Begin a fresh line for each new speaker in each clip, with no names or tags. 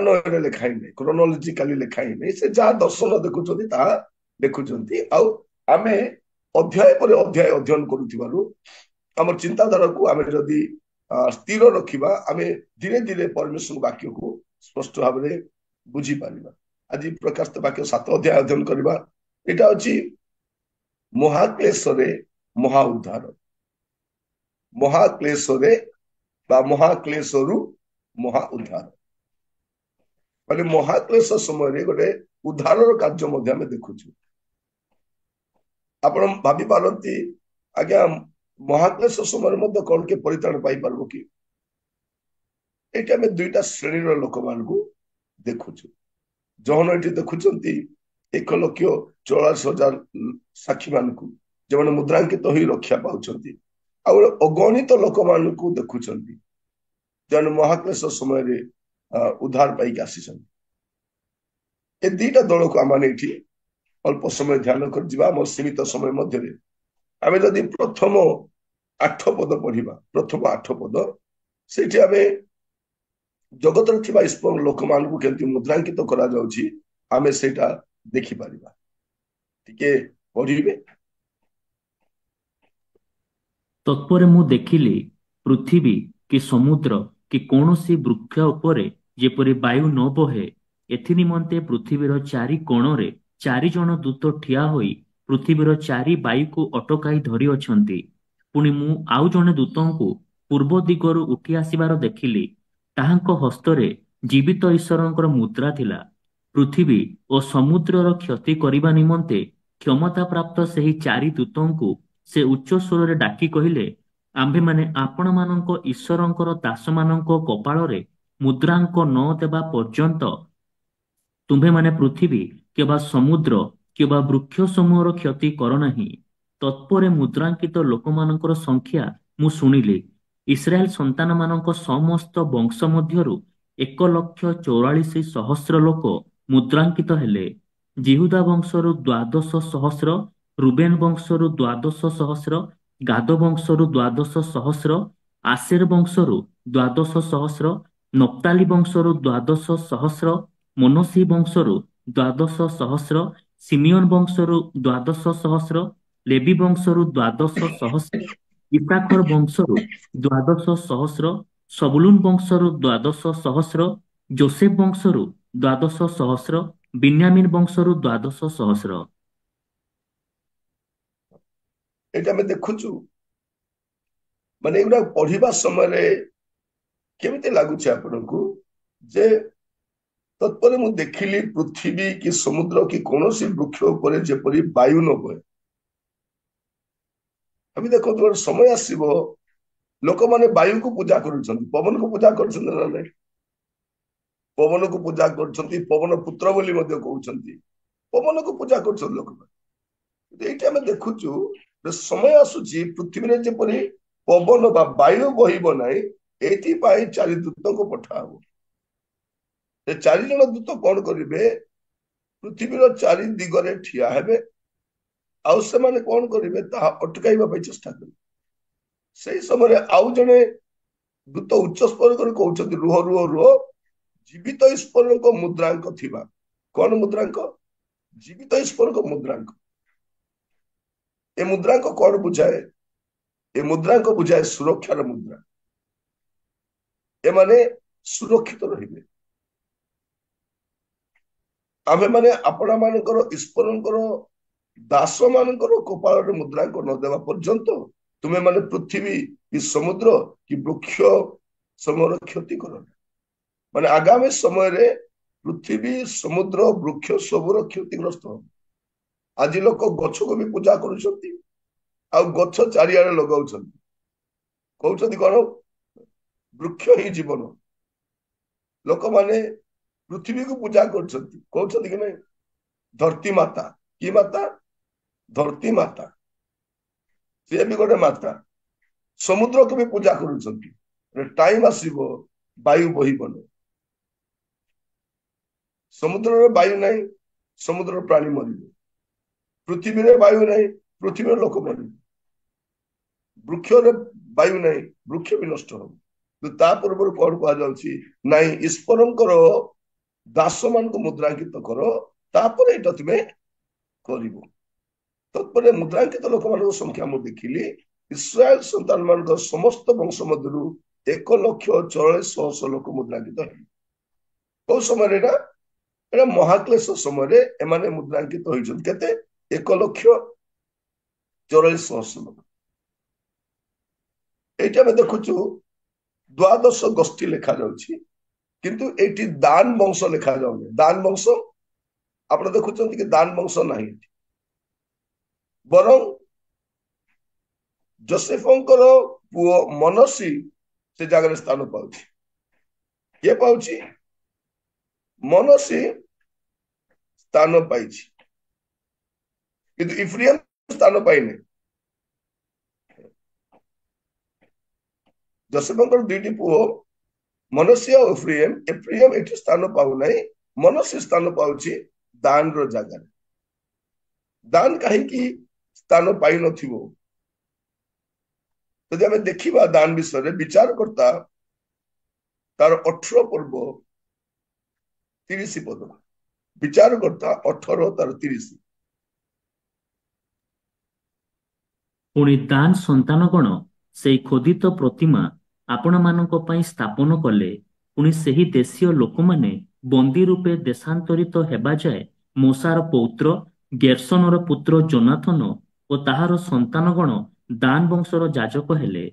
କ୍ରମାନ୍ୱୟରେ ଲେଖା ହିଁ ନାହିଁ, କ୍ରୋନୋଲୋଜିକାଲି ଲେଖା ହିଁ ନାହିଁ। ସେ ଯାହା ଦର୍ଶନ ଦେଖୁଛନ୍ତି ତାହା ଦେଖୁଛନ୍ତି। ଆଉ ଆମେ ଅଧ୍ୟାୟ ପରେ ଅଧ୍ୟାୟ ଅଧ୍ୟୟନ କରୁଥିବାରୁ ଆମର ଚିନ୍ତାଧାରାକୁ ଆମେ ଯଦି ସ୍ଥିର ରଖିବା, ଆମେ ଧୀରେ ଧୀରେ ପରମେଶ୍ୱର ବାକ୍ୟକୁ ସ୍ପଷ୍ଟ ଭାବରେ ବୁଝିପାରିବା। ଆଜି ପ୍ରକାଶିତ ବାକ୍ୟ 7 ଅଧ୍ୟାୟ ଅଧ୍ୟୟନ କରିବା। ଏଇଟା ଅଛି ମହାକ୍ଲେଶରେ ମହା ଉଦ୍ଧାର। ମହାକ୍ଲେଶରେ ବା ମହାକ୍ଲେଶରୁ ମହା ଉଦ୍ଧାର, ମାନେ ମହାକ୍ଲେଶ ସମୟରେ ଗୋଟେ ଉଦ୍ଧାରର କାର୍ଯ୍ୟ ମଧ୍ୟ ଆମେ ଦେଖୁଛୁ। ଆପଣ ଭାବି ପାରନ୍ତି ଆଜ୍ଞା ମହାକ୍ଲେଶ ସମୟରେ ମଧ୍ୟ କଣ କିଏ ପରିତ୍ରାଣ ପାଇପାରିବ କି? ଏଇଠି ଆମେ ଦୁଇଟା ଶ୍ରେଣୀର ଲୋକମାନଙ୍କୁ ଦେଖୁଛୁ। ଜହନ ଏଠି ଦେଖୁଛନ୍ତି 1,44,000 ସାକ୍ଷୀ ମାନଙ୍କୁ, ଯେଉଁମାନେ ମୁଦ୍ରାଙ୍କିତ ହୋଇ ରକ୍ଷା ପାଉଛନ୍ତି। ଆଉ ଅଗଣିତ ଲୋକମାନଙ୍କୁ ଦେଖୁଛନ୍ତି ଯେଉଁମାନେ ମହାକ୍ଲେଶ ସମୟରେ ଉଦ୍ଧାର ପାଇକି ଆସିଛନ୍ତି। ଏ ଦିଟା ଦଳକୁ ଆମେ ଏଠି ଅଳ୍ପ ସମୟ ଧ୍ୟାନ କରିଯିବା ଆମର ସୀମିତ ସମୟ ମଧ୍ୟରେ। ଆମେ ଯଦି ପ୍ରଥମ 8 ପଦ ପଢିବା, ପ୍ରଥମ 8 ପଦ, ସେଇଠି ଆମେ ଜଗତରେ ଥିବା ଇସ୍ପନ ଲୋକମାନଙ୍କୁ କେମିତି ମୁଦ୍ରାଙ୍କିତ କରାଯାଉଛି ଆମେ ସେଇଟା ଦେଖିପାରିବା। ଟିକେ ପଢିବେ।
ତତ୍ପରେ ମୁଁ ଦେଖିଲି ପୃଥିବୀ କି ସମୁଦ୍ର କି କୌଣସି ବୃକ୍ଷ ଉପରେ ଯେପରି ବାୟୁ ନ ବହେ, ଏଥି ନିମନ୍ତେ ପୃଥିବୀର ଚାରି କୋଣରେ 4 ଜଣ ଦୂତ ଠିଆ ହୋଇ ପୃଥିବୀର ଚାରି ବାୟୁକୁ ଅଟକାଇ ଧରିଅଛନ୍ତି। ପୁଣି ମୁଁ ଆଉ ଜଣେ ଦୂତଙ୍କୁ ପୂର୍ବ ଦିଗରୁ ଉଠି ଆସିବାର ଦେଖିଲି। ତାହାଙ୍କ ହସ୍ତରେ ଜୀବିତ ଈଶ୍ୱରଙ୍କର ମୁଦ୍ରା ଥିଲା। ପୃଥିବୀ ଓ ସମୁଦ୍ରର କ୍ଷତି କରିବା ନିମନ୍ତେ କ୍ଷମତାପ୍ରାପ୍ତ ସେହି ଚାରି ଦୂତଙ୍କୁ ସେ ଉଚ୍ଚ ସ୍ୱରରେ ଡାକି କହିଲେ, ଆମ୍ଭେମାନେ ଆପଣମାନଙ୍କ ଈଶ୍ୱରଙ୍କର ଦାସମାନଙ୍କ କପାଳରେ ମୁଦ୍ରାଙ୍କ ନ ଦେବା ପର୍ଯ୍ୟନ୍ତ ତୁମ୍ଭେମାନେ ପୃଥିବୀ କିମ୍ବା ସମୁଦ୍ର କିମ୍ବା ବୃକ୍ଷ ସମୂହର କ୍ଷତି କର ନାହିଁ। ତତ୍ପରେ ମୁଦ୍ରାଙ୍କିତ ଲୋକମାନଙ୍କର ସଂଖ୍ୟା ମୁଁ ଶୁଣିଲି। ଇସ୍ରାଏଲ ସନ୍ତାନମାନଙ୍କ ସମସ୍ତ ବଂଶ ମଧ୍ୟରୁ 1,44,000 ଲୋକ ମୁଦ୍ରାଙ୍କିତ ହେଲେ। ଜିହୁଦା ବଂଶରୁ 12,000, ରୁବେନ ବଂଶରୁ 12,000, ଗାଦ ବଂଶରୁ 12,000, ଆସେର ବଂଶରୁ 12,000, ନପ୍ତାଲି ବଂଶରୁ 12,000, ମନୋସି ବଂଶରୁ 12,000, ସିମିୟନ ବଂଶରୁ 12,000, ଲେବି ବଂଶରୁ 12,000, ଇସାଖର ବଂଶରୁ 12,000, ସବୁଲୁନ ବଂଶରୁ 12,000, ଯୋସେଫ ବଂଶରୁ 12,000, ବିନ୍ୟାମିନ ବଂଶରୁ 12,000।
ଏଇଟା ଆମେ ଦେଖୁଛୁ। ମାନେ ଏଗୁଡା ପଢିବା ସମୟରେ କେମିତି ଲାଗୁଛି ଆପଣଙ୍କୁ ଯେ ତତ୍ପରେ ମୁଁ ଦେଖିଲି ପୃଥିବୀ କି ସମୁଦ୍ର କି କୌଣସି ବୃକ୍ଷ ଉପରେ ଯେପରି ବାୟୁ ନ ବହେ। ଆମେ ଦେଖନ୍ତୁ ଗୋଟେ ସମୟ ଆସିବ ଲୋକମାନେ ବାୟୁକୁ ପୂଜା କରୁଛନ୍ତି, ପବନକୁ ପୂଜା କରୁଛନ୍ତି ନା ନାହିଁ? ପବନକୁ ପୂଜା କରୁଛନ୍ତି, ପବନ ପୁତ୍ର ବୋଲି ମଧ୍ୟ କହୁଛନ୍ତି। ପବନକୁ ପୂଜା କରୁଛନ୍ତି ଲୋକମାନେ। ଏଇଠି ଆମେ ଦେଖୁଛୁ ସମୟ ଆସୁଛି ପୃଥିବୀରେ ଯେପରି ପବନ ବା ବାୟୁ ବହିବ ନାହିଁ, ଏଇଥିପାଇଁ 4 ଦୂତଙ୍କୁ ପଠାହବ। ଏ 4 ଜଣ ଦୂତ କଣ କରିବେ? ପୃଥିବୀର 4 ଦିଗରେ ଠିଆ ହେବେ, ଆଉ ସେମାନେ କଣ କରିବେ ତାହା ଅଟକାଇବା ପାଇଁ ଚେଷ୍ଟା କରିବେ। ସେଇ ସମୟରେ ଆଉ ଜଣେ ଦୂତ ଉଚ୍ଚ ସ୍ୱର କରି କହୁଛନ୍ତି, ରୁହ ରୁହ ରୁହ, ଜୀବିତ ଈଶ୍ୱରଙ୍କ ମୁଦ୍ରାଙ୍କ ଥିବା। କଣ ମୁଦ୍ରାଙ୍କ? ଜୀବିତ ଈଶ୍ୱରଙ୍କ ମୁଦ୍ରାଙ୍କ। ଏ ମୁଦ୍ରାଙ୍କ କଣ ବୁଝାଏ? ଏ ମୁଦ୍ରାଙ୍କ ବୁଝାଏ ସୁରକ୍ଷାର ମୁଦ୍ରା। ଏମାନେ ସୁରକ୍ଷିତ ରହିବେ। ଆମେ ମାନେ ଆପଣ ମାନଙ୍କର ଈଶ୍ୱରଙ୍କର ଦାସ ମାନଙ୍କର କପାଳରେ ମୁଦ୍ରାଙ୍କ ନ ଦେବା ପର୍ଯ୍ୟନ୍ତ ତୁମେ ମାନେ ପୃଥିବୀ କି ସମୁଦ୍ର କି ବୃକ୍ଷ ସମୂହର କ୍ଷତି କର ନା। ମାନେ ଆଗାମୀ ସମୟରେ ପୃଥିବୀ, ସମୁଦ୍ର, ବୃକ୍ଷ ସବୁର କ୍ଷତିଗ୍ରସ୍ତ ହବ। ଆଜି ଲୋକ ଗଛକୁ ବି ପୂଜା କରୁଛନ୍ତି, ଆଉ ଗଛ ଚାରିଆଡେ ଲଗାଉଛନ୍ତି। କହୁଛନ୍ତି କଣ? ବୃକ୍ଷ ହିଁ ଜୀବନ। ଲୋକମାନେ ପୃଥିବୀକୁ ପୂଜା କରୁଛନ୍ତି, କହୁଛନ୍ତି କି ନାଇଁ ଧରତୀ ମାତା। କି ମାତା? ଧରତୀ ମାତା। ସିଏ ବି ଗୋଟେ ମାତା। ସମୁଦ୍ରକୁ ବି ପୂଜା କରୁଛନ୍ତି। ଟାଇମ ଆସିବ ବାୟୁ ବହିବନି। ସମୁଦ୍ରରେ ବାୟୁ ନାହିଁ, ସମୁଦ୍ରର ପ୍ରାଣୀ ମରିବେ। ପୃଥିବୀରେ ବାୟୁ ନାହିଁ, ପୃଥିବୀର ଲୋକ ମରିବେ। ବୃକ୍ଷରେ ବାୟୁ ନାହିଁ, ବୃକ୍ଷ ବି ନଷ୍ଟ ହବ। ତା ପୂର୍ବରୁ କଣ କୁହାଯାଉଛି? ନାଇଁ, ଈଶ୍ୱରଙ୍କର ଦାସ ମାନଙ୍କୁ ମୁଦ୍ରାଙ୍କିତ କର, ତାପରେ ଏଇଟା ତୁମେ କରିବ। ତତ୍ପରେ ମୁଦ୍ରାଙ୍କିତ ଲୋକମାନଙ୍କ ସଂଖ୍ୟା ମୁଁ ଦେଖିଲି, ଇସ୍ରାଏଲ ସନ୍ତାନ ମାନଙ୍କ ସମସ୍ତ ବଂଶ ମଧ୍ୟରୁ 1,44,100 ଲୋକ ମୁଦ୍ରାଙ୍କିତ ହେଲେ। କୋଉ ସମୟରେ ଏଇଟା? ଏଇଟା ମହାକ୍ଲେଶ ସମୟରେ ଏମାନେ ମୁଦ୍ରାଙ୍କିତ ହୋଇଛନ୍ତି। କେତେ? 1,44,100 ଲୋକ। ଏଇଠି ଆମେ ଦେଖୁଛୁ ଦ୍ୱାଦଶ ଗୋଷ୍ଠୀ ଲେଖାଯାଉଛି, କିନ୍ତୁ ଏଇଠି ଦାନ ବଂଶ ଲେଖାଯାଉନି। ଦାନ ବଂଶ ଆପଣ ଦେଖୁଛନ୍ତି କି? ଦାନ ବଂଶ ନାହିଁ ଏଠି। ବରଂ ଯୋସେଫଙ୍କର ପୁଅ ମନସି ସେ ଜାଗାରେ ସ୍ଥାନ ପାଉଛି। କିଏ ପାଉଛି? ମନସି ସ୍ଥାନ ପାଇଛି, କିନ୍ତୁ ଇଫ୍ରିଏମ ସ୍ଥାନ ପାଇନି। ଯୋସେଫଙ୍କର ଦୁଇଟି ପୁଅ ମନସି ଆଉ ଏଫ୍ରିଏମ। ଏଫ୍ରିଏମ ଏଠି ସ୍ଥାନ ପାଉନାହିଁ, ମନସି ସ୍ଥାନ ପାଉଛି ଦାନର ଜାଗାରେ। ଦାନ କାହିଁକି ସ୍ଥାନ ପାଇନଥିବ? ଯଦି ଆମେ ଦେଖିବା ଦାନ ବିଷୟରେ, ବିଚାରକର୍ତ୍ତା ତାର 18 ପର୍ବ 30 ପଦ, ବିଚାରକର୍ତ୍ତା 18 ତାର 30।
ପୁଣି ଦାନ ସନ୍ତାନଗଣ ସେଇ ଖୋଦିତ ପ୍ରତିମା ଆପଣମାନଙ୍କ ପାଇଁ ସ୍ଥାପନ କଲେ। ପୁଣି ସେହି ଦେଶୀୟ ଲୋକମାନେ ବନ୍ଦୀ ରୂପେ ଦେଶାନ୍ତରିତ ହେବା ଯାଏ ମୋସାର ପୌତ୍ର ଗେର୍ସନର ପୁତ୍ର ଜୋନାଥନ ଓ ତାହାର ସନ୍ତାନଗଣ ଦାନ ବଂଶର ଯାଜକ ହେଲେ।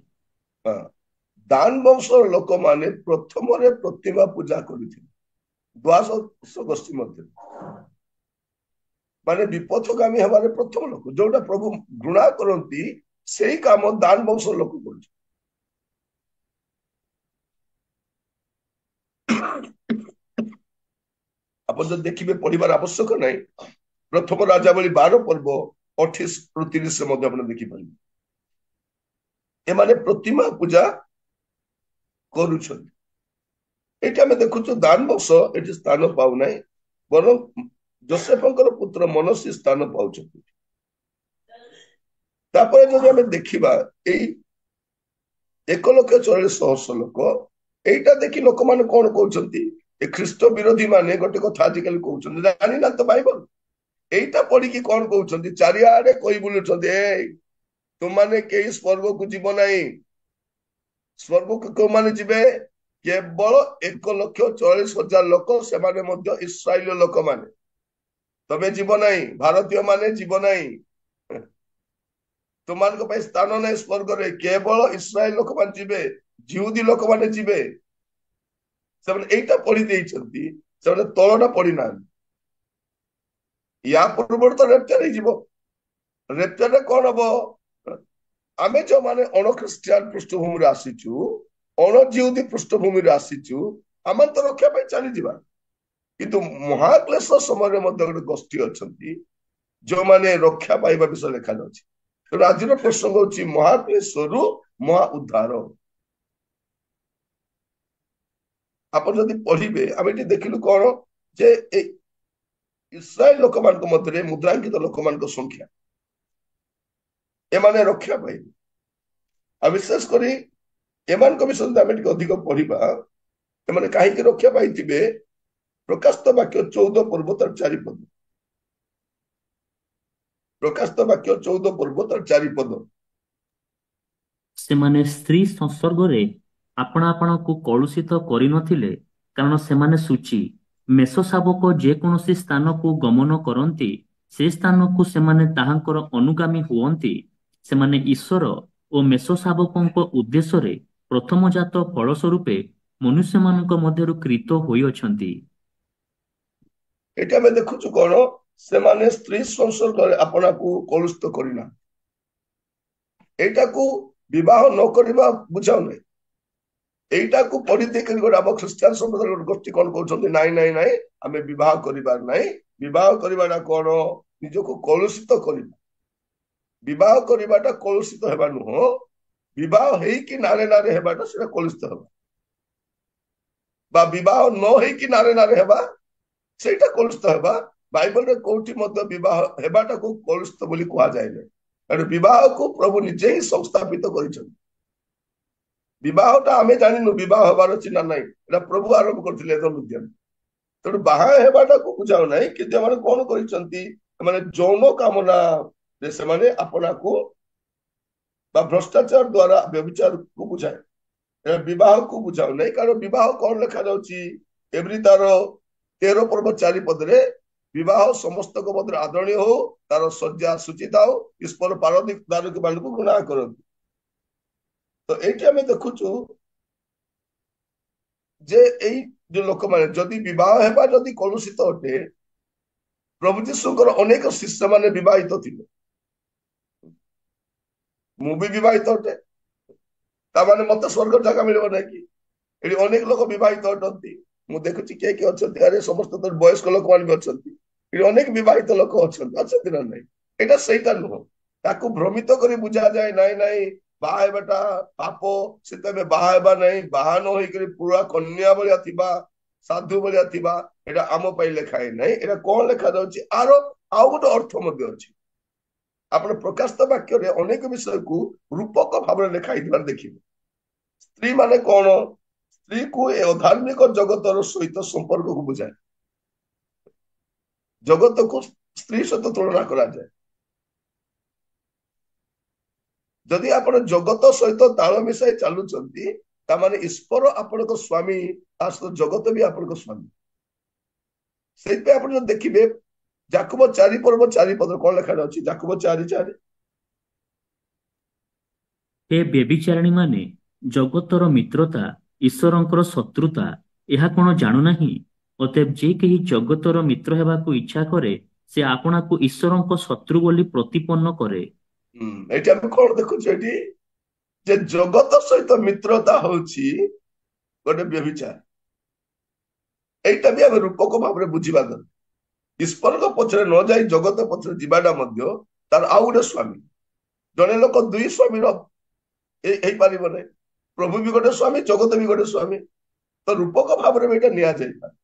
ଦାନ ବଂଶର ଲୋକମାନେ ପ୍ରଥମରେ ପ୍ରତିମା ପୂଜା କରିଥିଲେ, ଦ୍ୱାଦଶ ଗୋଷ୍ଠୀ ମଧ୍ୟରେ। ମାନେ ବିପଥଗାମୀ ହେବାରେ ପ୍ରଥମ ଲୋକ, ଯୋଉଟା ପ୍ରଭୁ ଘୃଣା କରନ୍ତି, ସେଇ କାମ ଦାନ ବଂଶର ଲୋକ କରୁଛନ୍ତି। ଆପଣ ଯଦି ଦେଖିବେ, ପଢିବାର ଆବଶ୍ୟକ ନାହିଁ, ପ୍ରଥମ ରାଜାବଳୀ 12 ପର୍ବ 28ରୁ 30 ମଧ୍ୟ ଆପଣ ଦେଖିପାରିବେ। ଏମାନେ ପ୍ରତିମା ପୂଜା କରୁଛନ୍ତି। ଏଠି ଆମେ ଦେଖୁଛୁ ଦାନ ବଂଶ ଏଠି ସ୍ଥାନ ପାଉନାହିଁ, ବରଂ ଯୋସେଫଙ୍କର ପୁତ୍ର ମନସି ସ୍ଥାନ ପାଉଛନ୍ତି। ତାପରେ ଯଦି ଆମେ ଦେଖିବା ଏଇ 1,44,100 ଲୋକ, ଏଇଟା ଦେଖି ଲୋକମାନେ କଣ କହୁଛନ୍ତି? ଏ ଖ୍ରୀଷ୍ଟ ବିରୋଧୀ ମାନେ ଗୋଟେ କଥା ଆଜିକାଲି କହୁଛନ୍ତି, ଜାଣିନା ତ ବାଇବଲ। ଏଇଟା ପଢିକି କଣ କହୁଛନ୍ତି? ଚାରିଆଡେ କହି ବୁଲୁଛନ୍ତି, ତୁମମାନେ କେହି ସ୍ୱର୍ଗକୁ ଯିବ ନାହିଁ। ସ୍ୱର୍ଗକୁ କୋଉମାନେ ଯିବେ? କେବଳ 1,40,000 ଲୋକ, ସେମାନେ ମଧ୍ୟ ଇସ୍ରାଏଲ ଲୋକମାନେ। ତମେ ଯିବ ନାହିଁ, ଭାରତୀୟ ମାନେ ଯିବ ନାହିଁ। ତୁମମାନଙ୍କ ପାଇଁ ସ୍ଥାନ ନାହିଁ ସ୍ୱର୍ଗରେ, କେବଳ ଇସ୍ରାଏଲ ଲୋକମାନେ ଯିବେ, ଜିହୁଦୀ ଲୋକମାନେ ଯିବେ। ସେମାନେ ଏଇଟା ପଢି ଦେଇଛନ୍ତି, ସେମାନେ ତଳଟା ପଢିନାହାନ୍ତି। ୟା ପୂର୍ବରୁ ତ ରେପ୍ଚର ହେଇଯିବ। ରେପ୍ଚରରେ କଣ ହବ? ଆମେ ଯୋଉମାନେ ଅଣଖ୍ରୀଷ୍ଟିଆନ ପୃଷ୍ଠଭୂମିରେ ଆସିଛୁ, ଅଣଜିହୁଦୀ ପୃଷ୍ଠଭୂମିରେ ଆସିଛୁ, ଆମେ ତ ରକ୍ଷା ପାଇଁ ଚାଲିଯିବା। କିନ୍ତୁ ମହାକ୍ଲେଶ ସମୟରେ ମଧ୍ୟ ଗୋଟେ ଗୋଷ୍ଠୀ ଅଛନ୍ତି ଯୋଉମାନେ ରକ୍ଷା ପାଇବା ବିଷୟ ଲେଖାଯାଉଛି। ତେଣୁ ଆଜିର ପ୍ରସଙ୍ଗ ହଉଛି ମହାକ୍ଲେଶରୁ ମହା ଉଦ୍ଧାର। ଆପଣ ଯଦି ପଢିବେ, ଆମେ ଏଠି ଦେଖିଲୁ କଣ ଯେ ଇସ୍ରାଏଲ ଲୋକମାନଙ୍କ ମଧ୍ୟରେ ମୁଦ୍ରାଙ୍କିତ ଲୋକମାନଙ୍କ ସଂଖ୍ୟା, ଏମାନେ ରକ୍ଷା ପାଇବେ। ଆଉ ବିଶେଷ କରି ଏମାନଙ୍କ ବିଷୟରେ ଆମେ ଟିକେ ଅଧିକ ପଢିବା, ଏମାନେ କାହିଁକି ରକ୍ଷା ପାଇଥିବେ? ପ୍ରକାଶିତ ବାକ୍ୟ 14 ପର୍ବ ତାର 4 ପଦ। ପ୍ରକାଶିତ ବାକ୍ୟ 14 ପର୍ବ ତାର 4 ପଦ।
ସେମାନେ ସ୍ତ୍ରୀ ସଂସର୍ଗରେ ଆପଣା ଆପଣାକୁ କଳୁଷିତ କରିନଥିଲେ, କାରଣ ସେମାନେ ସୂଚି। ମେଷ ଶାବକ ଯେକୌଣସି ସ୍ଥାନକୁ ଗମନ କରନ୍ତି, ସେ ସ୍ଥାନକୁ ସେମାନେ ତାହାଙ୍କର ଅନୁଗାମୀ ହୁଅନ୍ତି। ସେମାନେ ଈଶ୍ୱର ଓ ମେଷ ଶାବକଙ୍କ ଉଦ୍ଦେଶ୍ୟରେ ପ୍ରଥମଜାତ ଫଳ ସ୍ୱରୂପେ ମନୁଷ୍ୟମାନଙ୍କ ମଧ୍ୟରୁ କ୍ରୀତ ହୋଇଅଛନ୍ତି।
ଏଠି ଆମେ ଦେଖୁଛୁ କଣ? ସେମାନେ ସ୍ତ୍ରୀ ସଂସର୍ଗରେ ଆପଣାକୁ କଳୁଷିତ କରିନାହାନ୍ତି। ଏଇଟାକୁ ବିବାହ ନ କରିବା ବୁଝାଉନାହିଁ। এইটাକୁ ପଢିଦେଇକି ଗୋଟେ ଆମ ଖ୍ରୀଷ୍ଟିଆନ ସମ୍ପ୍ରଦାୟର ଗୋଟେ ଗୋଷ୍ଠୀ କଣ କହୁଛନ୍ତି? ନାଇଁ ନାଇଁ ନାଇଁ, ଆମେ ବିବାହ କରିବାର ନାହିଁ। ବିବାହ କରିବାଟା କଣ? ନିଜକୁ କଳୁଷିତ କରିବା। ବିବାହ କରିବାଟା କଳୁଷିତ ହେବା ନୁହଁ, ବିବାହ ହେଇକି ନାରେ ନାରେ ହେବାଟା ସେଟା କଳୁଷିତ ହେବା, ବା ବିବାହ ନ ହେଇକି ନାରେ ନାରେ ହେବା ସେଇଟା କଳୁଷିତ ହେବା। ବାଇବଲରେ କୋଉଠି ମଧ୍ୟ ବିବାହ ହେବାଟାକୁ କଳୁଷିତ ବୋଲି କୁହାଯାଏନି। କାରଣ ବିବାହକୁ ପ୍ରଭୁ ନିଜେ ହିଁ ସଂସ୍ଥାପିତ କରିଛନ୍ତି। ବିବାହଟା ଆମେ ଜାଣିନୁ ବିବାହ ହେବାର ଅଛି ନା ନାହିଁ, ଏଟା ପ୍ରଭୁ ଆରମ୍ଭ କରିଥିଲେ ଏଦମ୍ ଉଦ୍ୟାନ। ତେଣୁ ବାହା ହେବାଟାକୁ ବୁଝାଉ ନାହିଁ, କିନ୍ତୁ ଏମାନେ କଣ କରିଛନ୍ତି, ଏମାନେ ଯୌନ କାମନାରେ ସେମାନେ ଆପଣାକୁ ବା ଭ୍ରଷ୍ଟାଚାର ଦ୍ଵାରା ବ୍ୟଭିଚାରକୁ ବୁଝାଏ। ଏହା ବିବାହକୁ ବୁଝାଉ ନାହିଁ, କାରଣ ବିବାହ କଣ ଲେଖାଯାଉଛି ଏଭଳି ତାର 13 ପର୍ବ 4 ପଦରେ, ବିବାହ ସମସ୍ତଙ୍କ ମଧ୍ୟରେ ଆଦରଣୀୟ ହଉ, ତାର ଶଯ୍ୟା ଶୁଚି ଥାଉ, ଈଶ୍ୱର ପାରଦିକ ମାନଙ୍କୁ ଘୃଣା କରନ୍ତି। ତ ଏଇଠି ଆମେ ଦେଖୁଛୁ ଯେ ଏଇ ଯୋଉ ଲୋକମାନେ ଯଦି ବିବାହ ହେବା ଯଦି କଳୁଷିତ ଅଟେ, ପ୍ରଭୁ ଯୀଶୁଙ୍କର ଅନେକ ଶିଷ୍ୟ ମାନେ ବିବାହିତ ଥିଲେ, ମୁଁ ବି ବିବାହିତ ଅଟେ, ତାମାନେ ମତେ ସ୍ୱର୍ଗ ଜାଗା ମିଳିବ ନାହିଁ କି? ଏଠି ଅନେକ ଲୋକ ବିବାହିତ ଅଟନ୍ତି, ମୁଁ ଦେଖୁଛି କିଏ କିଏ ଅଛନ୍ତି, ଆରେ ସମସ୍ତ ତ ବୟସ୍କ ଲୋକମାନେ ବି ଅଛନ୍ତି, ଏଠି ଅନେକ ବିବାହିତ ଲୋକ ଅଛନ୍ତି ନା ନାହିଁ? ଏଇଟା ସେଇଟା ନୁହଁ, ତାକୁ ଭ୍ରମିତ କରି ବୁଝାଯାଏ ନାଇଁ ନାଇଁ ବାହା ହେବାଟା ପାପ, ସେତେବେଳେ ବାହା ହେବା ନାହିଁ, ବାହା ନ ହେଇକରି ପୁରା କନ୍ୟା ଭଳିଆ ଥିବା, ସାଧୁ ଭଳିଆ ଥିବା, ଏଇଟା ଆମ ପାଇଁ ଲେଖା ହେଇ ନାହିଁ। ଏଇଟା କଣ ଲେଖାଯାଉଛି, ଆର ଆଉ ଗୋଟେ ଅର୍ଥ ମଧ୍ୟ ଅଛି। ଆପଣ ପ୍ରକାଶିତ ବାକ୍ୟରେ ଅନେକ ବିଷୟକୁ ରୂପକ ଭାବରେ ଲେଖା ହେଇଥିବାର ଦେଖିବେ। ସ୍ତ୍ରୀ ମାନେ କଣ, ସ୍ତ୍ରୀକୁ ଏ ଅଧାର୍ମିକ ଜଗତର ସହିତ ସମ୍ପର୍କକୁ ବୁଝାଏ, ଜଗତକୁ ସ୍ତ୍ରୀ ସହିତ ତୁଳନା କରାଯାଏ। ଯଦି ଆପଣ ଜଗତ ସହିତ ତାଳ ମିଶାଇ ଚାଲୁଛନ୍ତି, ତାମାନେ ଈଶ୍ୱର ଆପଣଙ୍କ ସ୍ୱାମୀ, ତା ସହିତ ଜଗତ ବି ଆପଣଙ୍କ ସ୍ୱାମୀ। ସେଇଥିପାଇଁ ଆପଣ ଯଦି ଦେଖିବେ ଯାକୁବ 4 ପର୍ବ 4 ପଦ କଣ ଲେଖାଯାଉଛି, ଯାକୁବ 4:4,
ହେ ବ୍ୟଭିଚାରିଣୀମାନେ, ଜଗତର ମିତ୍ରତା ଈଶ୍ୱରଙ୍କର ଶତ୍ରୁତା, ଏହା କଣ ଜାଣୁନାହିଁ? ଅତଏବ ଯେ କେହି ଜଗତର ମିତ୍ର ହେବାକୁ ଇଚ୍ଛା କରେ, ସେ ଆପଣାକୁ ଈଶ୍ୱରଙ୍କ ଶତ୍ରୁ ବୋଲି ପ୍ରତିପନ୍ନ କରେ।
ଏଠି ଆମେ କଣ ଦେଖୁଛୁ, ଏଠି ଯେ ଜଗତ ସହିତ ମିତ୍ରତା ହଉଛି ଗୋଟେ ବ୍ୟଭିଚାର। ଏଇଟା ବି ଆମେ ରୂପକ ଭାବରେ ବୁଝିବା ଦରକାର। ଈଶ୍ୱରଙ୍କ ପଛରେ ନ ଯାଇ ଜଗତ ପଛରେ ଯିବାଟା ମଧ୍ୟ ତାର ଆଉ ଗୋଟେ ସ୍ୱାମୀ। ଜଣେ ଲୋକ ଦୁଇ ସ୍ୱାମୀର ହେଇପାରିବ ନାହିଁ, ପ୍ରଭୁ ବି ଗୋଟେ ସ୍ୱାମୀ, ଜଗତ ବି ଗୋଟେ ସ୍ୱାମୀ। ତ ରୂପକ ଭାବରେ ବି ଏଇଟା ନିଆଯାଇପାରେ।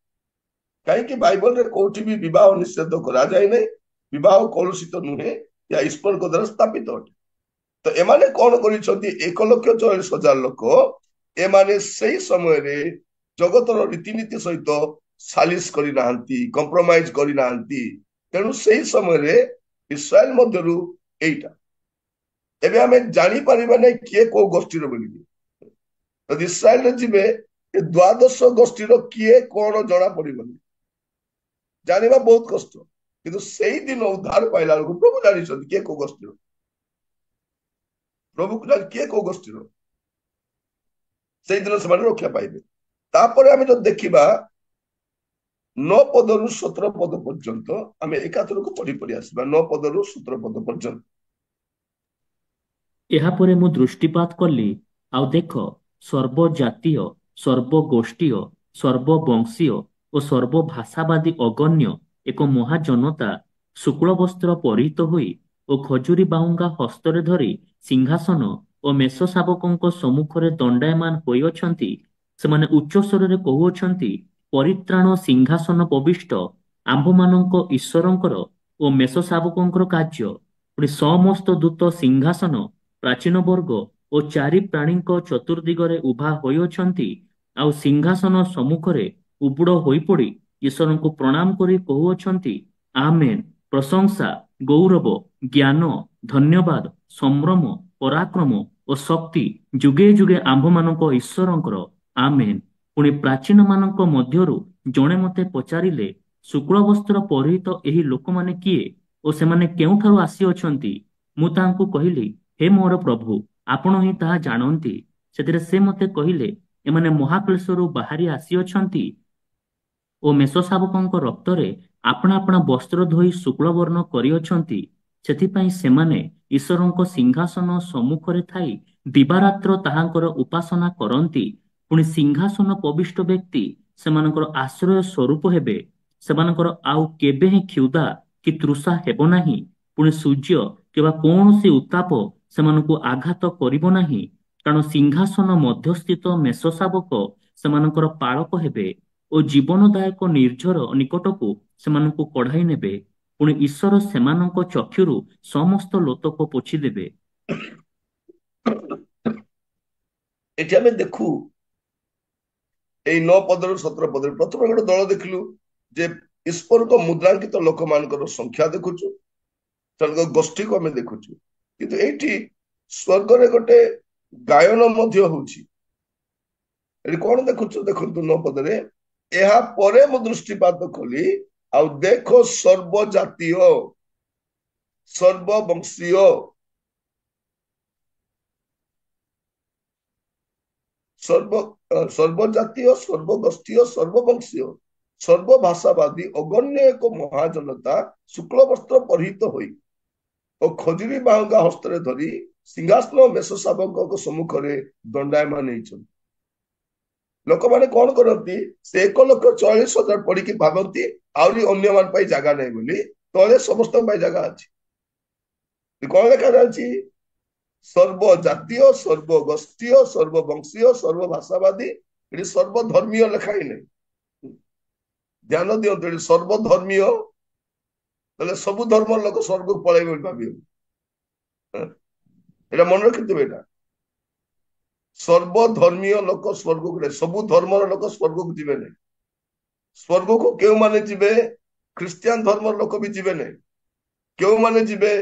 କାହିଁକି ବାଇବଲରେ କୋଉଠି ବି ବିବାହ ନିଷେଧ କରାଯାଏ ନାହିଁ, ବିବାହ କଳୁଷିତ ନୁହେଁ, ଏହା ଈଶ୍ୱରଙ୍କ ଦ୍ୱାରା ସ୍ଥାପିତ ଅଟେ। ତ ଏମାନେ କଣ କରିଛନ୍ତି, 1,40,000 ଲୋକ, ଏମାନେ ସେଇ ସମୟରେ ଜଗତର ରୀତିନୀତି ସହିତ ସାଲିସ କରିନାହାନ୍ତି, କମ୍ପ୍ରମାଇଜ କରିନାହାନ୍ତି। ତେଣୁ ସେଇ ସମୟରେ ଇସ୍ରାଏଲ ମଧ୍ୟରୁ ଏଇଟା, ଏବେ ଆମେ ଜାଣିପାରିବା ନାହିଁ କିଏ କୋଉ ଗୋଷ୍ଠୀର ବୋଲିକି। ଯଦି ଇସ୍ରାଏଲରେ ଯିବେ, ଏ ଦ୍ୱାଦଶ ଗୋଷ୍ଠୀର କିଏ କଣ ଜଣା ପଡିବନି, ଜାଣିବା ବହୁତ କଷ୍ଟ। କିନ୍ତୁ ସେଇ ଦିନ ଉଦ୍ଧାର ପାଇଲା ବେଳକୁ ପ୍ରଭୁ ଜାଣିଛନ୍ତି କିଏ କୋଉ ଗୋଷ୍ଠୀର, ପ୍ରଭୁକୁ ଜାଣି କିଏ କୋଉ ଗୋଷ୍ଠୀର, ସେଇଦିନ ସେମାନେ ରକ୍ଷା ପାଇବେ। ତାପରେ ଆମେ ଯଦି ଦେଖିବା 9 ପଦରୁ 17 ପଦ ପର୍ଯ୍ୟନ୍ତ, ଆମେ ଏକାଥରକୁ ପଢି ପଢି ଆସିବା 9 ପଦରୁ 17 ପଦ ପର୍ଯ୍ୟନ୍ତ।
ଏହାପରେ ମୁଁ ଦୃଷ୍ଟିପାତ କଲି, ଆଉ ଦେଖ, ସର୍ବଜାତୀୟ, ସର୍ବଗୋଷ୍ଠୀୟ, ସର୍ବବଂଶୀୟ ଓ ସର୍ବଭାଷାବାଦୀ ଅଗଣ୍ୟ ଏକ ମହାଜନତା ଶୁକ୍ଳ ବସ୍ତ୍ର ପରିହିତ ହୋଇ ଓ ଖଜୁରୀ ବାହୁଙ୍ଗା ହସ୍ତରେ ଧରି ସିଂହାସନ ଓ ମେଷ ଶାବକଙ୍କ ସମ୍ମୁଖରେ ଦଣ୍ଡାୟମାନ ହୋଇଅଛନ୍ତି। ସେମାନେ ଉଚ୍ଚ ସ୍ୱରରେ କହୁଅଛନ୍ତି, ପରିତ୍ରାଣ ସିଂହାସନ ପବିଷ୍ଟ ଆମ୍ଭମାନଙ୍କ ଈଶ୍ୱରଙ୍କର ଓ ମେଷ ଶାବକଙ୍କର କାର୍ଯ୍ୟ। ପୁଣି ସମସ୍ତ ଦୂତ ସିଂହାସନ, ପ୍ରାଚୀନ ବର୍ଗ ଓ ଚାରି ପ୍ରାଣୀଙ୍କ ଚତୁର୍ଦିଗରେ ଉଭା ହୋଇଅଛନ୍ତି, ଆଉ ସିଂହାସନ ସମ୍ମୁଖରେ ଉବୁଡ ହୋଇପଡି ଈଶ୍ୱରଙ୍କୁ ପ୍ରଣାମ କରି କହୁଅଛନ୍ତି, ଆମେନ୍। ପ୍ରଶଂସା, ଗୌରବ, ଜ୍ଞାନ, ଧନ୍ୟବାଦ, ସମ୍ଭ୍ରମ, ପରାକ୍ରମ ଓ ଶକ୍ତି ଯୁଗେ ଯୁଗେ ଆମ୍ଭମାନଙ୍କ ଈଶ୍ୱରଙ୍କର, ଆମେନ୍। ପୁଣି ପ୍ରାଚୀନମାନଙ୍କ ମଧ୍ୟରୁ ଜଣେ ମତେ ପଚାରିଲେ, ଶୁକ୍ଳ ବସ୍ତ୍ର ପରିହିତ ଏହି ଲୋକମାନେ କିଏ ଓ ସେମାନେ କେଉଁଠାରୁ ଆସିଅଛନ୍ତି? ମୁଁ ତାଙ୍କୁ କହିଲି, ହେ ମୋର ପ୍ରଭୁ, ଆପଣ ହିଁ ତାହା ଜାଣନ୍ତି। ସେଥିରେ ସେ ମତେ କହିଲେ, ଏମାନେ ମହାକ୍ଲେଶରୁ ବାହାରି ଆସିଅଛନ୍ତି ଓ ମେଷ ଶାବକଙ୍କ ରକ୍ତରେ ଆପଣା ଆପଣା ବସ୍ତ୍ର ଧୋଇ ଶୁକ୍ଳବର୍ଣ୍ଣ କରିଅଛନ୍ତି। ସେଥିପାଇଁ ସେମାନେ ଈଶ୍ୱରଙ୍କ ସିଂହାସନ ସମ୍ମୁଖରେ ଥାଇ ଦିବାରାତ୍ର ତାହାଙ୍କର ଉପାସନା କରନ୍ତି। ପୁଣି ସିଂହାସନ ପବିଷ୍ଟ ବ୍ୟକ୍ତି ସେମାନଙ୍କର ଆଶ୍ରୟ ସ୍ୱରୂପ ହେବେ। ସେମାନଙ୍କର ଆଉ କେବେ ହିଁ କ୍ଷୁଧା କି ତୃଷା ହେବ ନାହିଁ। ପୁଣି ସୂର୍ଯ୍ୟ କିମ୍ବା କୌଣସି ଉତ୍ତାପ ସେମାନଙ୍କୁ ଆଘାତ କରିବ ନାହିଁ, କାରଣ ସିଂହାସନ ମଧ୍ୟସ୍ଥିତ ମେଷ ଶାବକ ସେମାନଙ୍କର ପାଳକ ହେବେ ଓ ଜୀବନଦାୟକ ନିର୍ଝର ନିକଟକୁ ସେମାନଙ୍କୁ କଢାଇ ନେବେ। ପୁଣି ଈଶ୍ୱର ସେମାନଙ୍କ ଚକ୍ଷୁରୁ ସମସ୍ତ ଲୋତକ ପୋଛିଦେବେ।
ଏଠି ଆମେ ଦେଖୁ ଏଇ 9 ପଦରୁ 17 ପଦରେ ପ୍ରଥମେ ଗୋଟେ ଦଳ ଦେଖିଲୁ, ଯେ ଈଶ୍ୱରଙ୍କ ମୁଦ୍ରାଙ୍କିତ ଲୋକମାନଙ୍କର ସଂଖ୍ୟା ଦେଖୁଛୁ, ସେମାନଙ୍କ ଗୋଷ୍ଠୀକୁ ଆମେ ଦେଖୁଛୁ, କିନ୍ତୁ ଏଇଠି ସ୍ୱର୍ଗରେ ଗୋଟେ ଗାୟନ ମଧ୍ୟ ହଉଛି। ଏଠି କଣ ଦେଖୁଛୁ ଦେଖନ୍ତୁ 9 ପଦରେ, ଏହା ପରେ ମୁଁ ଦୃଷ୍ଟିପାତ କଲି ଆଉ ଦେଖ ସର୍ବଜାତୀୟ ସର୍ବବଂଶୀୟ ସର୍ବଜାତୀୟ ସର୍ବଗୋଷ୍ଠୀୟ ସର୍ବବଂଶୀୟ ସର୍ବଭାଷାବାଦୀ ଅଗଣ୍ୟ ଏକ ମହାଜନତା ଶୁକ୍ଳ ବସ୍ତ୍ର ପରିହିତ ହୋଇ ଓ ଖଜୁରୀ ବାହୁଙ୍ଗା ହସ୍ତରେ ଧରି ସିଂହାସନ ମେଷ ଶାବକଙ୍କ ସମ୍ମୁଖରେ ଦଣ୍ଡାୟମାନ ହେଇଛନ୍ତି। ଲୋକମାନେ କଣ କରନ୍ତି, ସେ 1,40,000 ପଢିକି ଭାବନ୍ତି ଆହୁରି ଅନ୍ୟମାନଙ୍କ ପାଇଁ ଜାଗା ନାହିଁ ବୋଲି, ତଳେ ସମସ୍ତଙ୍କ ପାଇଁ ଜାଗା ଅଛି। କଣ ଲେଖାଯାଉଛି, ସର୍ବଜାତୀୟ ସର୍ବଗୋଷ୍ଠୀୟ ସର୍ବବଂଶୀୟ ସର୍ବଭାଷାବାଦୀ, ଏଠି ସର୍ବଧର୍ମୀୟ ଲେଖା ହିଁ ନାହିଁ। ଧ୍ୟାନ ଦିଅନ୍ତୁ, ଏଠି ସର୍ବଧର୍ମୀୟ, ତାହେଲେ ସବୁ ଧର୍ମର ଲୋକ ସ୍ୱର୍ଗକୁ ପଳେଇବେ ବୋଲି ଭାବିବେ। ଏଇଟା ମନେ ରଖିଥିବେ, ଏଇଟା ସର୍ବଧର୍ମୀୟ ଲୋକ ସ୍ୱର୍ଗକୁ ନାହିଁ, ସବୁ ଧର୍ମର ଲୋକ ସ୍ୱର୍ଗକୁ ଯିବେ ନାହିଁ। ସ୍ୱର୍ଗକୁ କେଉଁମାନେ ଯିବେ, ଖ୍ରୀଷ୍ଟିଆନ ଧର୍ମର ଲୋକ ବି ଯିବେ ନାହିଁ। କେଉଁମାନେ ଯିବେ,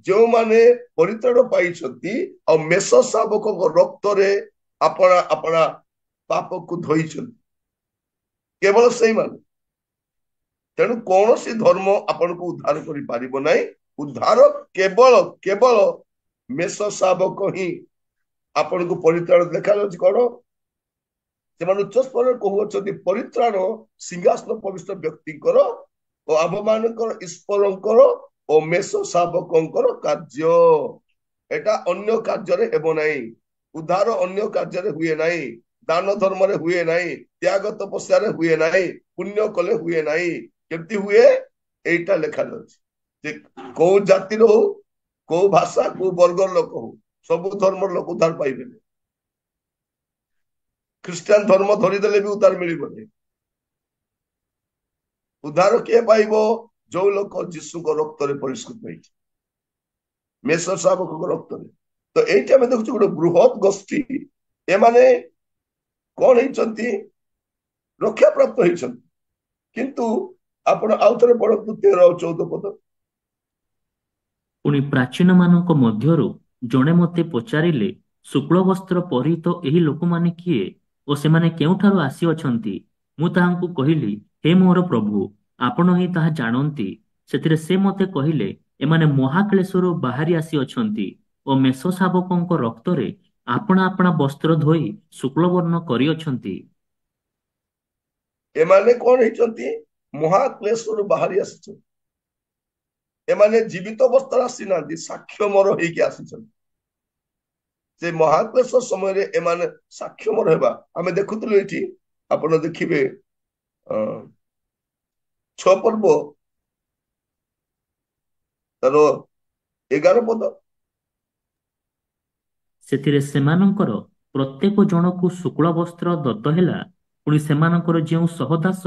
ଯେଉଁମାନେ ପରିତ୍ରାଣ ପାଇଛନ୍ତି ଆଉ ମେଷ ଶାବକଙ୍କ ରକ୍ତରେ ଆପଣା ଆପଣା ପାପକୁ ଧୋଇଛନ୍ତି, କେବଳ ସେଇମାନେ। ତେଣୁ କୌଣସି ଧର୍ମ ଆପଣଙ୍କୁ ଉଦ୍ଧାର କରିପାରିବ ନାହିଁ। ଉଦ୍ଧାର କେବଳ କେବଳ ମେଷ ଶାବକ ହିଁ ଆପଣଙ୍କୁ ପରିତ୍ରାଣ। ଦେଖାଯାଉଛି କଣ, ସେମାନେ ଉଚ୍ଚ ସ୍ୱରରେ କହୁଅଛନ୍ତି, ପରିତ୍ରାଣ ସିଂହାସନ ପବିତ୍ର ବ୍ୟକ୍ତିଙ୍କର ଓ ଆମମାନଙ୍କର ଈଶ୍ୱରଙ୍କର ଓ ମେଷ ଶାବକଙ୍କର କାର୍ଯ୍ୟ। ଏଟା ଅନ୍ୟ କାର୍ଯ୍ୟରେ ହେବ ନାହିଁ। ଉଦ୍ଧାର ଅନ୍ୟ କାର୍ଯ୍ୟରେ ହୁଏ ନାହିଁ, ଦାନ ଧର୍ମରେ ହୁଏ ନାହିଁ, ତ୍ୟାଗ ତପସ୍ୟାରେ ହୁଏ ନାହିଁ, ପୁଣ୍ୟ କଲେ ହୁଏ ନାହିଁ। କେମିତି ହୁଏ, ଏଇଟା ଲେଖାଯାଉଛି ଯେ କୋଉ ଜାତିର ହଉ, କୋଉ ଭାଷା, କୋଉ ବର୍ଗର ଲୋକ ହଉ, ସବୁ ଧର୍ମର ଲୋକ ଉଦ୍ଧାର ପାଇବେନି। ଖ୍ରୀଷ୍ଟିଆନ ଧର୍ମ ଧରିଦେଲେ ବି ଉଦ୍ଧାର ମିଳିବନି। ଉଦ୍ଧାର କିଏ ପାଇବ, ଯୋଉ ଲୋକ ଯୀଶୁଙ୍କ ରକ୍ତରେ ପରିଷ୍କୃତ ହେଇଛି, ମେଷ ଶାବକଙ୍କ ରକ୍ତରେ। ତ ଏଇଠି ଆମେ ଦେଖୁଛୁ ଗୋଟେ ବୃହତ ଗୋଷ୍ଠୀ, ଏମାନେ କଣ ହେଇଛନ୍ତି, ରକ୍ଷା ପ୍ରାପ୍ତ ହେଇଛନ୍ତି। କିନ୍ତୁ ଆପଣ ଆଉଥରେ ପଢନ୍ତୁ 13 ଆଉ 14 ପଦ।
ପୁଣି ପ୍ରାଚୀନମାନଙ୍କ ମଧ୍ୟରୁ ଜଣେ ମୋତେ ପଚାରିଲେ, ଶୁକ୍ଳ ବସ୍ତ୍ର ପରିହିତ ଏହି ଲୋକମାନେ କିଏ ଓ ସେମାନେ କେଉଁଠାରୁ ଆସିଅଛନ୍ତି? ମୁଁ ତାହାଙ୍କୁ କହିଲି, ହେ ମୋର ପ୍ରଭୁ, ଆପଣ ହିଁ ତାହା ଜାଣନ୍ତି। ସେଥିରେ ସେ ମୋତେ କହିଲେ, ଏମାନେ ମହାକ୍ଲେଶରୁ ବାହାରି ଆସିଅଛନ୍ତି ଓ ମେଷ ଶାବକଙ୍କ ରକ୍ତରେ ଆପଣା ଆପଣା ବସ୍ତ୍ର ଧୋଇ ଶୁକ୍ଳବର୍ଣ୍ଣ କରିଅଛନ୍ତି।
ଏମାନେ କଣ ହେଇଛନ୍ତି, ମହାକ୍ଲେଶରୁ ବାହାରି ଆସିଛନ୍ତି। ଏମାନେ ଜୀବିତ ଅବସ୍ଥାରେ ଆସିନାହାନ୍ତି, ସାକ୍ଷ୍ୟମର ହେଇକି ଆସିଛନ୍ତି। ସେ ମହାକ୍ଲେଶ ସମୟରେ ଏମାନେ ସାକ୍ଷ୍ୟମର ହେବା ଆମେ ଦେଖୁଥିଲୁ। ଏଠି ଆପଣ ଦେଖିବେ 6 ପର୍ବ ତାର 11 ପଦ।
ସେଥିରେ ସେମାନଙ୍କର ପ୍ରତ୍ୟେକ ଜଣକୁ ଶୁକ୍ଳ ବସ୍ତ୍ର ଦତ୍ତ ହେଲା। ପୁଣି ସେମାନଙ୍କର ଯେଉଁ ସହଦାସ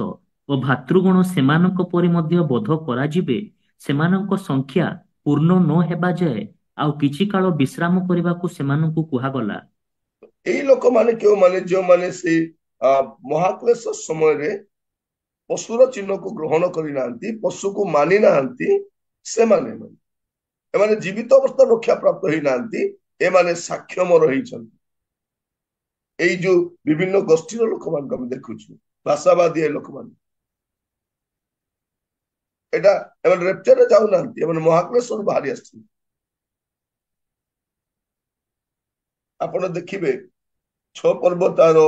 ଓ ଭାତୃଗଣ ସେମାନଙ୍କ ପରି ମଧ୍ୟ ବୋଧ କରାଯିବେ, ସେମାନଙ୍କ ସଂଖ୍ୟା ପୂର୍ଣ୍ଣ ନ ହେବା ଯାଏ ଆଉ କିଛି କାଳ ବିଶ୍ରାମ କରିବାକୁ ସେମାନଙ୍କୁ କୁହାଗଲା।
ଏଇ ଲୋକମାନେ କେଉଁମାନେ, ଯେଉଁମାନେ ସେ ମହାକ୍ଲେଶ ସମୟରେ ପଶୁର ଚିହ୍ନକୁ ଗ୍ରହଣ କରିନାହାନ୍ତି, ପଶୁକୁ ମାନି ନାହାନ୍ତି, ସେମାନେ ଏମାନେ ଜୀବିତ ଅବସ୍ଥା ରକ୍ଷା ପ୍ରାପ୍ତ ହେଇନାହାନ୍ତି, ଏମାନେ ସାକ୍ଷ୍ୟମର ହେଇଛନ୍ତି। ଏଇ ଯୋଉ ବିଭିନ୍ନ ଗୋଷ୍ଠୀର ଲୋକମାନଙ୍କୁ ଆମେ ଦେଖୁଛୁ, ଭାଷାବାଦୀ ଏ ଲୋକମାନେ, ଏଟା ଏମାନେ ରେପ୍ଚରରେ ଯାଉନାହାନ୍ତି, ଏମାନେ ମହାକ୍ଲେଶରୁ ବାହାରି ଆସିଛନ୍ତି। ଆପଣ ଦେଖିବେ 6 ପର୍ବ ତାର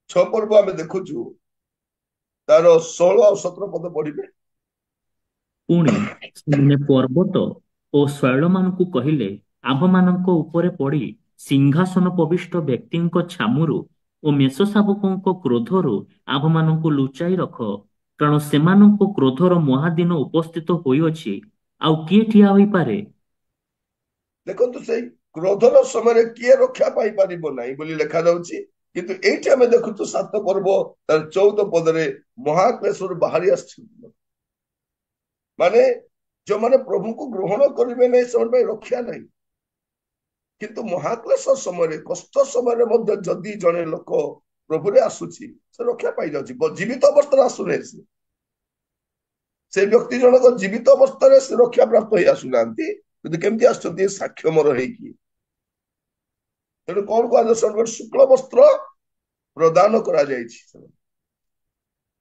6 ପର୍ବ ଆମେ ଦେଖୁଛୁ, ତାର 16 ଆଉ 17 ପଦ ପଢିବେ।
ପୁଣି ସେମାନେ ପର୍ବତ ଓ ଶୈଳମାନଙ୍କୁ କହିଲେ, ଆମ୍ଭମାନଙ୍କ ଉପରେ ପଡ଼ି ସିଂହାସନ ପବିଷ୍ଟ ବ୍ୟକ୍ତିଙ୍କ ଛାମୁରୁ ଓ ମେଷ ଶାବକଙ୍କ କ୍ରୋଧରୁ ଆମ୍ଭମାନଙ୍କୁ ଲୁଚାଇ ରଖ, କାରଣ ସେମାନଙ୍କ କ୍ରୋଧର ମହାଦିନ ଉପସ୍ଥିତ ହୋଇଅଛି। ଆଉ କିଏ ଠିଆ ହୋଇପାରେ?
ଦେଖନ୍ତୁ, ସେଇ କ୍ରୋଧର ସମୟରେ କିଏ ରକ୍ଷା ପାଇପାରିବ ନାହିଁ ବୋଲି ଲେଖାଯାଉଛି। କିନ୍ତୁ ଏଇଠି ଆମେ ଦେଖୁଛୁ 7 ପର୍ବ ତାର 14 ପଦରେ ମହାକ୍ଲେଶରୁ ବାହାରି ଆସିଛନ୍ତି। ମାନେ ଯୋଉମାନେ ପ୍ରଭୁଙ୍କୁ ଗ୍ରହଣ କରିବେ ନାହିଁ, ସେମାନଙ୍କ ପାଇଁ ରକ୍ଷା ନାହିଁ। କିନ୍ତୁ ମହାକ୍ଲେଶ ସମୟରେ କଷ୍ଟ ସମୟରେ ମଧ୍ୟ ଯଦି ଜଣେ ଲୋକ ପ୍ରଭୁରେ ଆସୁଛି ସେ ରକ୍ଷା ପାଇଯାଉଛି। ଜୀବିତ ଅବସ୍ଥାରେ ଆସୁନାହିଁ ସେ ବ୍ୟକ୍ତି ଜଣକ ଜୀବିତ ଅବସ୍ଥାରେ ସେ ରକ୍ଷା ପ୍ରାପ୍ତ ହେଇ ଆସୁନାହାନ୍ତି, କିନ୍ତୁ କେମିତି ଆସୁଛନ୍ତି ସାକ୍ଷମର ହେଇକି। ତେଣୁ କଣ କୁହାଯାଉଛି ଶୁକ୍ଳ ବସ୍ତ୍ର ପ୍ରଦାନ କରାଯାଇଛି।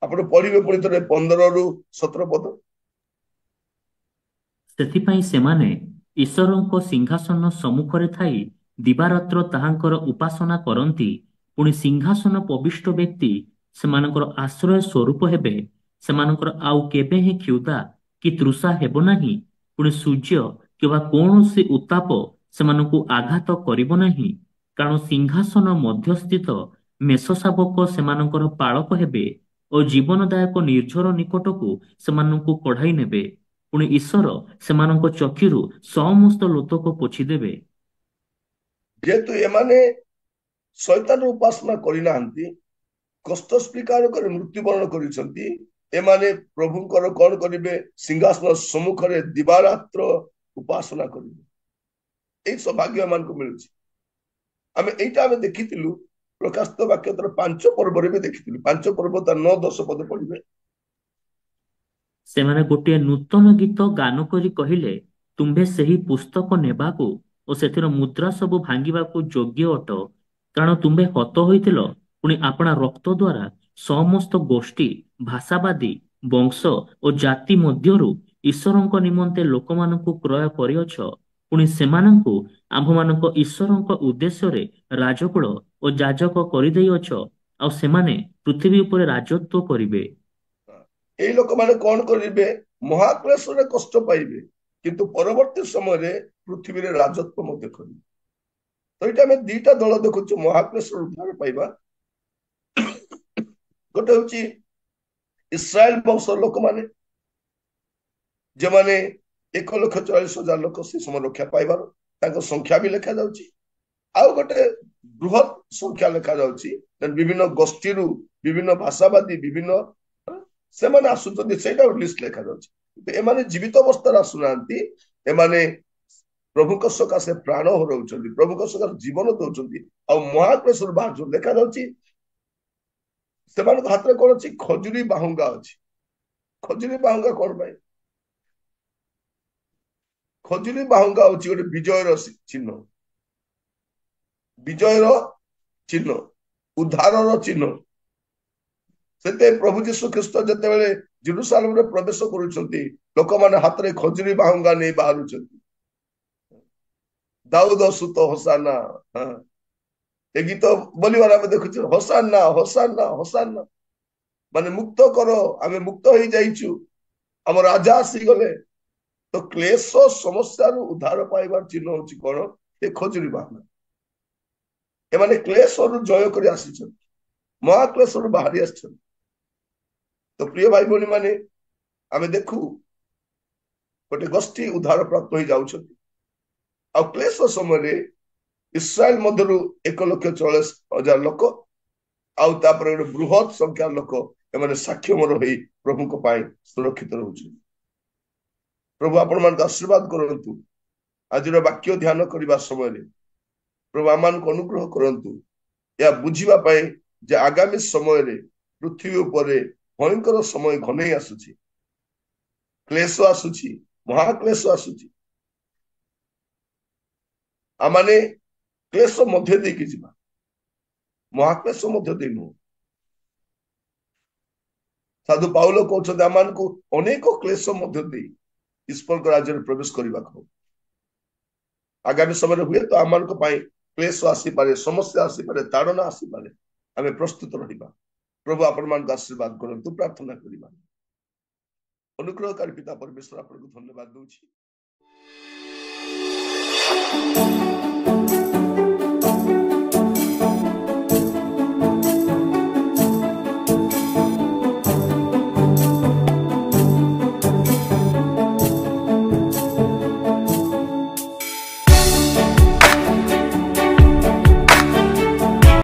ଆପଣ ପଢିବେ ପୁଣି ଥରେ 15-17 ପଦ।
ସେଥିପାଇଁ ସେମାନେ ଈଶ୍ୱରଙ୍କ ସିଂହାସନ ସମ୍ମୁଖରେ ଥାଇ ଦିବାରାତ୍ର ତାହାଙ୍କର ଉପାସନା କରନ୍ତି। ପୁଣି ସିଂହାସନ ପ୍ରବିଷ୍ଟ ବ୍ୟକ୍ତି ସେମାନଙ୍କର ଆଶ୍ରୟ ସ୍ୱରୂପ ହେବେ। ସେମାନଙ୍କର ଆଉ କେବେ ହିଁ କ୍ଷୁଧା କି ତୃଷା ହେବ ନାହିଁ। ପୁଣି ସୂର୍ଯ୍ୟ କିମ୍ବା କୌଣସି ଉତ୍ତାପ ସେମାନଙ୍କୁ ଆଘାତ କରିବ ନାହିଁ, କାରଣ ସିଂହାସନ ମଧ୍ୟସ୍ଥିତ ମେଷ ଶାବକ ସେମାନଙ୍କର ପାଳକ ହେବେ ଓ ଜୀବନଦାୟକ ନିର୍ଝର ନିକଟକୁ ସେମାନଙ୍କୁ କଢାଇ ନେବେ। ପୁଣି ଈଶ୍ୱର ସେମାନଙ୍କ ଚକ୍ଷୁରୁ ସମସ୍ତ ଲୋତକ ପୋଛିଦେବେ।
ଯେହେତୁ ଏମାନେ ଶୈତାନର ଉପାସନା କରିନାହାନ୍ତି, କଷ୍ଟ ସ୍ୱୀକାର କରି ମୃତ୍ୟୁବରଣ କରିଛନ୍ତି, ଏମାନେ ପ୍ରଭୁଙ୍କର କଣ କରିବେ? ସିଂହାସନ ସମ୍ମୁଖରେ ଦିବାରାତ୍ର ଉପାସନା କରିବେ। ଏଇ ସୌଭାଗ୍ୟ ଏମାନଙ୍କୁ ମିଳୁଛି। ଆମେ ଦେଖିଥିଲୁ ପ୍ରକାଶିତ ବାକ୍ୟର 5 ପର୍ବରେ ବି ଦେଖିଥିଲୁ। 5 ପର୍ବ ତାର 9-10 ପଦ ପଢିବେ।
ସେମାନେ ଗୋଟିଏ ନୂତନ ଗୀତ ଗାନ କରି କହିଲେ, ତୁମ୍ଭେ ସେହି ପୁସ୍ତକ ନେବାକୁ ଓ ସେଥିର ମୁଦ୍ରା ସବୁ ଭାଙ୍ଗିବାକୁ ଯୋଗ୍ୟ ଅଟ, କାରଣ ତୁମ୍ଭେ ହତ ହୋଇଥିଲ। ପୁଣି ଆପଣା ରକ୍ତ ଦ୍ୱାରା ସମସ୍ତ ଗୋଷ୍ଠୀ, ଭାଷାବାଦୀ, ବଂଶ ଓ ଜାତି ମଧ୍ୟରୁ ଈଶ୍ୱରଙ୍କ ନିମନ୍ତେ ଲୋକମାନଙ୍କୁ କ୍ରୟ କରିଅଛ। ପୁଣି ସେମାନଙ୍କୁ ଆମ୍ଭମାନଙ୍କ ଈଶ୍ୱରଙ୍କ ଉଦ୍ଦେଶ୍ୟରେ ରାଜକୁଳ ଓ ଯାଜକ କରିଦେଇଅଛ, ଆଉ ସେମାନେ ପୃଥିବୀ ଉପରେ ରାଜତ୍ୱ କରିବେ।
ଏଇ ଲୋକମାନେ କଣ କରିବେ? ମହାକ୍ଲେଶରେ କଷ୍ଟ ପାଇବେ, କିନ୍ତୁ ପରବର୍ତ୍ତୀ ସମୟରେ ପୃଥିବୀରେ ରାଜତ୍ୱ ମଧ୍ୟ କରିବେ। ତ ଏଇଟା ଆମେ 2ଟା ଦଳ ଦେଖୁଛୁ ମହାକ୍ଲେଶର ଉଦ୍ଧାର ପାଇବା। ଗୋଟେ ହଉଛି ଇସ୍ରାଏଲ ବଂଶର ଲୋକମାନେ, ଯେଉଁମାନେ 1,40,000 ଲୋକ ସେ ସମୟ ରକ୍ଷା ପାଇବାର ତାଙ୍କ ସଂଖ୍ୟା ବି ଲେଖା ଯାଉଛି। ଆଉ ଗୋଟେ ବୃହତ ସଂଖ୍ୟା ଲେଖା ଯାଉଛି, ବିଭିନ୍ନ ଗୋଷ୍ଠୀରୁ, ବିଭିନ୍ନ ଭାଷାବାଦୀ, ବିଭିନ୍ନ ସେମାନେ ଆସୁଛନ୍ତି, ସେଇଟା ଲିଷ୍ଟ ଲେଖା ଯାଉଛି। ଏମାନେ ଜୀବିତ ଅବସ୍ଥାରେ ଆସୁନାହାନ୍ତି, ଏମାନେ ପ୍ରଭୁଙ୍କ ସକାଶେ ପ୍ରାଣ ହରାଉଛନ୍ତି, ପ୍ରଭୁଙ୍କ ସକାଶେ ଜୀବନ ଦଉଛନ୍ତି। ଆଉ ମହାକ୍ଲେଶର ବାହାରୁ ଲେଖା ଯାଉଛି ସେମାନଙ୍କ ହାତରେ କଣ ଅଛି? ଖଜୁରୀ ବାହୁଙ୍ଗା ଅଛି। ଖଜୁରୀ ବାହୁଙ୍ଗା କଣ ପାଇଁ? ଖଜୁରୀ ବାହୁଙ୍ଗା ହଉଛି ଗୋଟେ ବିଜୟର ଚିହ୍ନ, ବିଜୟର ଚିହ୍ନ, ଉଦ୍ଧାରର ଚିହ୍ନ। ସେତେ ପ୍ରଭୁ ଯୀଶୁ ଖ୍ରୀଷ୍ଟ ଯେତେବେଳେ ଜେରୁସାଲେମରେ ପ୍ରବେଶ କରୁଛନ୍ତି, ଲୋକମାନେ ହାତରେ ଖଜୁରୀ ବାହୁଙ୍ଗା ନେଇ ବାହାରୁଛନ୍ତି। ଦାଉଦ ସୁତ ହୋସାନା, ଏ ଗୀତ ବୋଲିବାର ଆମେ ଦେଖୁଛୁ, ହୋସାନା ହୋସାନା ହୋସାନା, ମାନେ ମୁକ୍ତ କର, ଆମେ ମୁକ୍ତ ହେଇଯାଇଛୁ, ଆମ ରାଜା ଆସିଗଲେ। ତ କ୍ଲେଶ ସମସ୍ୟାରୁ ଉଦ୍ଧାର ପାଇବାର ଚିହ୍ନ ହଉଛି କଣ? ଏ ଖଜୁରୀ ବାହୁଙ୍ଗା। ଏମାନେ କ୍ଲେଶରୁ ଜୟ କରି ଆସିଛନ୍ତି, ମହାକ୍ଲେଶରୁ ବାହାରି ଆସିଛନ୍ତି। ତ ପ୍ରିୟ ଭାଇ ଭଉଣୀ ମାନେ, ଆମେ ଦେଖୁ ଗୋଟେ ଗୋଷ୍ଠୀ ଉଦ୍ଧାର ପ୍ରାପ୍ତ ହେଇ ଯାଉଛନ୍ତି। ଆଉ କ୍ଲେଶ ସମୟରେ ଇସ୍ରାଏଲ ମଧ୍ୟରୁ 1,40,000 ଲୋକ, ଆଉ ତାପରେ ଗୋଟେ ବୃହତ ସଂଖ୍ୟା ଲୋକ, ଏମାନେ ସାକ୍ଷମର ହେଇ ପ୍ରଭୁଙ୍କ ପାଇଁ ସୁରକ୍ଷିତ ରହୁଛନ୍ତି। ପ୍ରଭୁ ଆପଣମାନଙ୍କୁ ଆଶୀର୍ବାଦ କରନ୍ତୁ। ଆଜିର ବାକ୍ୟ ଧ୍ୟାନ କରିବା ସମୟରେ ପ୍ରଭୁ ଆମମାନଙ୍କୁ ଅନୁଗ୍ରହ କରନ୍ତୁ ଏହା ବୁଝିବା ପାଇଁ ଯେ ଆଗାମୀ ସମୟରେ ପୃଥିବୀ ଉପରେ ଭୟଙ୍କର ସମୟ ଘନେଇ ଆସୁଛି, କ୍ଲେଶ ଆସୁଛି, ମହାକ୍ଲେଶ ଆସୁଛି। ଆମମାନେ କ୍ଲେଶ ମଧ୍ୟ ଦେଇକି ଯିବା, ମହାକ୍ଲେଶ ମଧ୍ୟ ଦେଇ ନୁହଁ। ସାଧୁ ପାଉଲ କହୁଛନ୍ତି ଆମମାନଙ୍କୁ ଅନେକ କ୍ଲେଶ ମଧ୍ୟ ଦେଇ ଈଶ୍ୱରଙ୍କ ରାଜ୍ୟରେ ପ୍ରବେଶ କରିବାକୁ। ଆଗାମୀ ସମୟରେ ହୁଏ ତ ଆମମାନଙ୍କ ପାଇଁ କ୍ଲେଶ ଆସିପାରେ, ସମସ୍ୟା ଆସିପାରେ, ତାଡ଼ନା ଆସିପାରେ। ଆମେ ପ୍ରସ୍ତୁତ ରହିବା। ପ୍ରଭୁ ଆପଣମାନଙ୍କୁ ଆଶୀର୍ବାଦ କରନ୍ତୁ। ପ୍ରାର୍ଥନା କରିବା। ଅନୁଗ୍ରହକାରୀ ପିତା ପରମେଶ୍ୱର ଆପଣଙ୍କୁ ଧନ୍ୟବାଦ ଦଉଛି।